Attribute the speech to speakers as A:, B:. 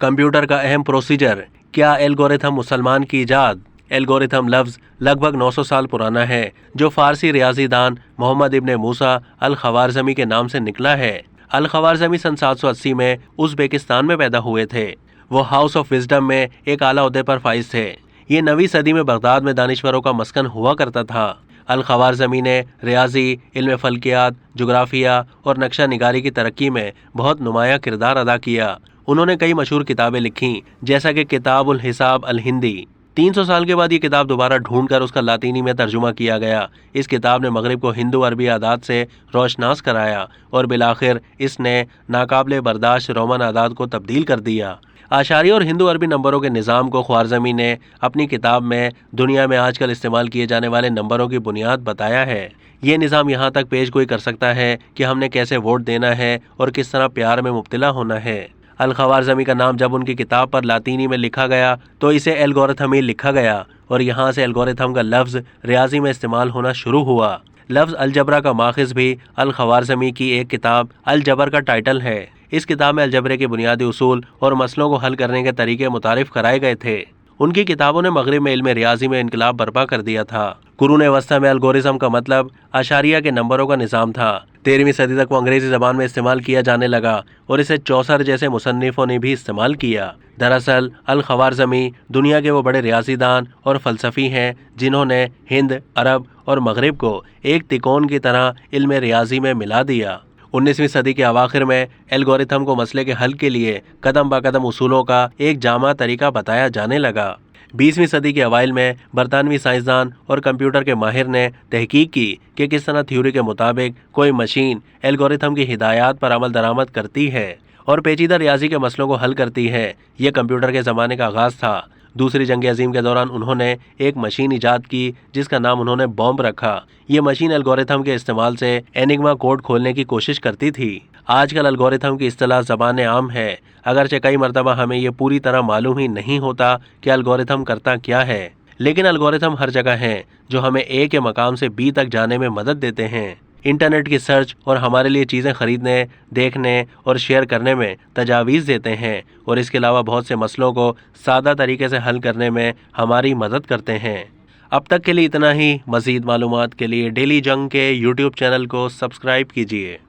A: Computer का अहम procedure, क्या एल्गोरिथम मुसलमान की इजाद? एल्गोरिथम लफ्ज़ लगभग 900 साल पुराना है, जो फारसी रियाजीदान मोहम्मद इब्न मूसा अल खवारज़मी के नाम से निकला है। अल खवारज़मी सन 780 में उज़्बेकिस्तान में पैदा हुए थे। वो हाउस ऑफ विजडम में एक आला ओहदे पर फाइज थे। ये 9वीं सदी में बगदाद में दानिश्वरों का मस्कन हुआ करता था। अल खवारज़मी ने रियाजी, इल्म फ़ल्कियात, जोग्राफिया और नक्शा निगारी की तरक्की में बहुत नुमाया किरदार अदा किया। उन्होंने कई मशहूर किताबें लिखीं, जैसा कि किताबुल हिसाब अल हिंदी। 300 साल के बाद ये किताब दोबारा ढूंढकर उसका लातीनी में तर्जुमा किया गया। इस किताब ने मगरिब को हिंदू अरबी आदात से रोशनास कराया और बिलाखिर इसने नाकाबिले बर्दाश्त रोमन आदात को तब्दील कर दिया। आशारी और हिंदू अरबी नंबरों के निज़ाम को ख्वारज़मी ने अपनी किताब में दुनिया में आजकल इस्तेमाल किए जाने वाले नंबरों की बुनियाद बताया है। ये निज़ाम यहाँ तक पेशगोई कर सकता है कि हमने कैसे वोट देना है और किस तरह प्यार में मुब्तला होना है। अल खवारज़मी का नाम जब उनकी किताब पर लातीनी में लिखा गया तो इसे एल्गोरिथम ही लिखा गया और यहाँ से एल्गोरिथम का लफ्ज़ रियाजी में इस्तेमाल होना शुरू हुआ। लफ्ज़ अलजबरा का माखिज़ भी अल खवारज़मी की एक किताब अलजबर का टाइटल है। इस किताब में अलजबरे के बुनियादी उसूल और मसलों को हल करने के तरीके मुतारिफ कराए गए थे। उनकी किताबों ने मगरिब में इल्म रियाजी में इनकलाब बर्पा कर दिया था। कुरून वस्ता में एल्गोरिथम का मतलब आशारिया के नंबरों का निज़ाम था। 13वीं सदी तक वो अंग्रेज़ी ज़बान में इस्तेमाल किया जाने लगा और इसे चौसर जैसे मुसन्निफ़ों ने भी इस्तेमाल किया। दरअसल अल खवारज़मी दुनिया के वो बड़े रियासीदान और फ़लसफ़ी हैं जिन्होंने हिंद, अरब और मगरिब को एक तिकोन की तरह इल्म रियाजी में मिला दिया। 19वीं सदी के अवाखिर में एल्गोरिथम को मसले के हल के लिए कदम ब कदम उसूलों का एक जामा तरीका बताया जाने लगा। 20वीं सदी के अवाइल में बरतानवी साइंसदान और कंप्यूटर के माहिर ने तहकीक की कि किस तरह थ्योरी के मुताबिक कोई मशीन एल्गोरिथम की हिदायत पर अमल दरामद करती है और पेचीदा रियाजी के मसलों को हल करती है। यह कंप्यूटर के ज़माने का आगाज़ था। दूसरी जंग अजीम के दौरान उन्होंने एक मशीन ईजाद की जिसका नाम उन्होंने बॉम्ब रखा। ये मशीन एल्गोरिथम के इस्तेमाल से एनिग्मा कोड खोलने की कोशिश करती थी। आजकल एल्गोरिथम की इस्तिलाह ज़बान आम है, अगरचे कई मरतबा हमें ये पूरी तरह मालूम ही नहीं होता कि एल्गोरिथम करता क्या है। लेकिन एल्गोरिथम हर जगह हैं जो हमें ए के मकाम से बी तक जाने में मदद देते हैं। इंटरनेट की सर्च और हमारे लिए चीज़ें खरीदने, देखने और शेयर करने में तजावीज़ देते हैं और इसके अलावा बहुत से मसलों को सादा तरीके से हल करने में हमारी मदद करते हैं। अब तक के लिए इतना ही। मज़ीद मालूमात के लिए डेली जंग के यूट्यूब चैनल को सब्सक्राइब कीजिए।